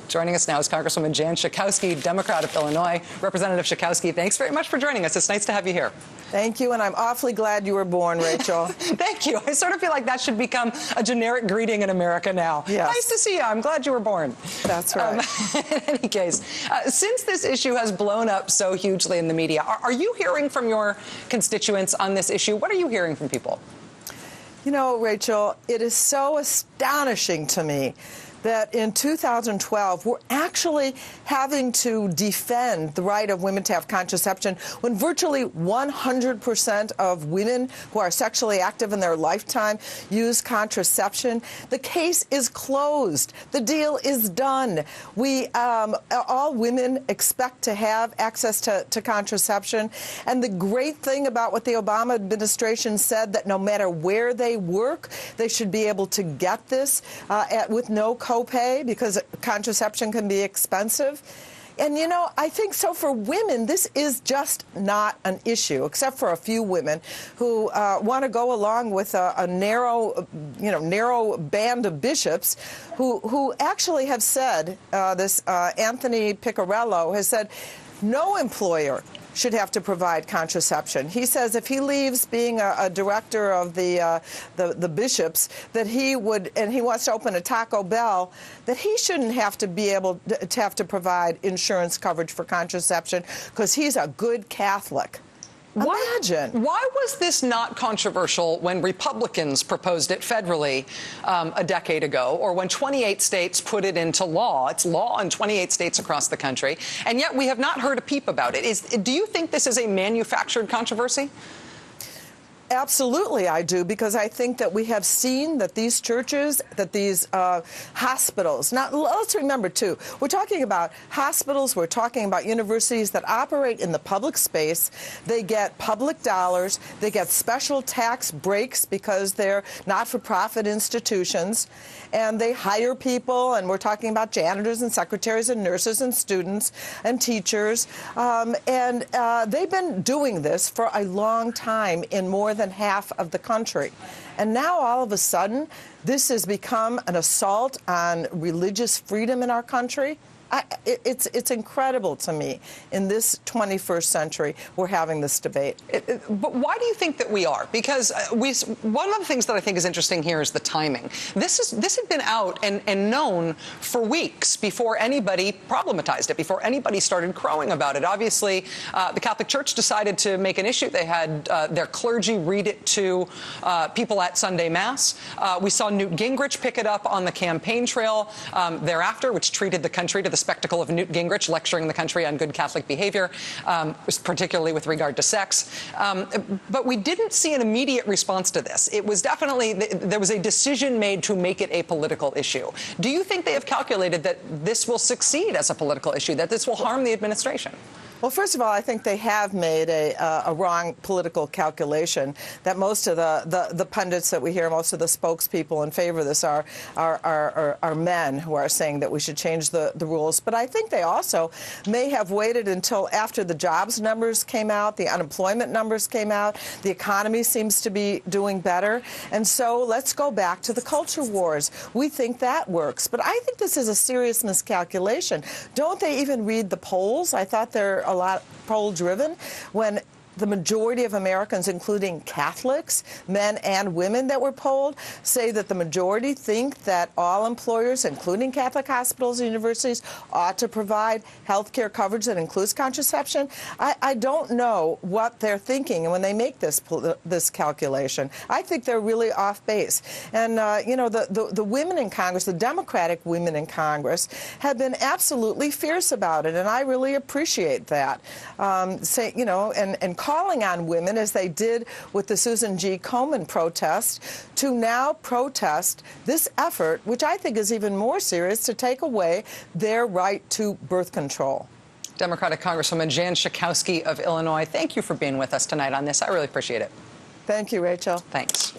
Joining us now is Congresswoman Jan Schakowsky, Democrat of Illinois. Representative Schakowsky, thanks very much for joining us. It's nice to have you here. Thank you, and I'm awfully glad you were born, Rachel. Thank you. I sort of feel like that should become a generic greeting in America now. Yes. Nice to see you. I'm glad you were born. That's right. In any case, since this issue has blown up so hugely in the media, are you hearing from your constituents on this issue? What are you hearing from people? You know, Rachel, it is so astonishing to me that in 2012, we're actually having to defend the right of women to have contraception when virtually 100% of women who are sexually active in their lifetime use contraception. The case is closed. The deal is done. All women expect to have access to contraception. And the great thing about what the Obama administration said, that no matter where they work, they should be able to get this with no copay, because contraception can be expensive. And, you know, I think so for women, this is just not an issue, except for a few women who want to go along with a narrow band of bishops who actually have said, Anthony Piccarello has said, no employer should have to provide contraception. He says if he leaves being a director of the bishops, that he would, and he wants to open a Taco Bell, that he shouldn't have to be able to have to provide insurance coverage for contraception because he's a good Catholic. Imagine. Why was this not controversial when Republicans proposed it federally a decade ago, or when 28 states put it into law? It's law in 28 states across the country, and yet we have not heard a peep about it. Do you think this is a manufactured controversy? Absolutely, I do, because I think that we have seen that these churches, that these hospitals, now let's remember, too, we're talking about hospitals, we're talking about universities that operate in the public space. They get public dollars, they get special tax breaks because they're not-for-profit institutions, and they hire people, and we're talking about janitors and secretaries and nurses and students and teachers, and they've been doing this for a long time in more than half of the country. And now, all of a sudden, this has become an assault on religious freedom in our country. It's incredible to me. In this 21st century, we're having this debate. But why do you think that we are? Because one of the things that I think is interesting here is the timing. This had been out and known for weeks before anybody problematized it, before anybody started crowing about it. Obviously, the Catholic Church decided to make an issue. They had their clergy read it to people at Sunday Mass. We saw Newt Gingrich pick it up on the campaign trail thereafter, which treated the country to the spectacle of Newt Gingrich lecturing the country on good Catholic behavior, particularly with regard to sex. But we didn't see an immediate response to this. It was definitely, there was a decision made to make it a political issue. Do you think they have calculated that this will succeed as a political issue, that this will harm the administration? Well, first of all, I think they have made a wrong political calculation, that most of the pundits that we hear, most of the spokespeople in favor of this are men who are saying that we should change the rules. But I think they also may have waited until after the jobs numbers came out, the unemployment numbers came out, the economy seems to be doing better. And so let's go back to the culture wars. We think that works. But I think this is a serious miscalculation. Don't they even read the polls? I thought they're a lot poll-driven when the majority of Americans, including Catholics, men and women that were polled, say that the majority think that all employers, including Catholic hospitals and universities, ought to provide health care coverage that includes contraception. I don't know what they're thinking when they make this calculation. I think they're really off base. And, you know, the women in Congress, the Democratic women in Congress, have been absolutely fierce about it, and I really appreciate that. And calling on women, as they did with the Susan G. Komen protest, to now protest this effort, which I think is even more serious, to take away their right to birth control. Democratic Congresswoman Jan Schakowsky of Illinois, thank you for being with us tonight on this. I really appreciate it. Thank you, Rachel. Thanks.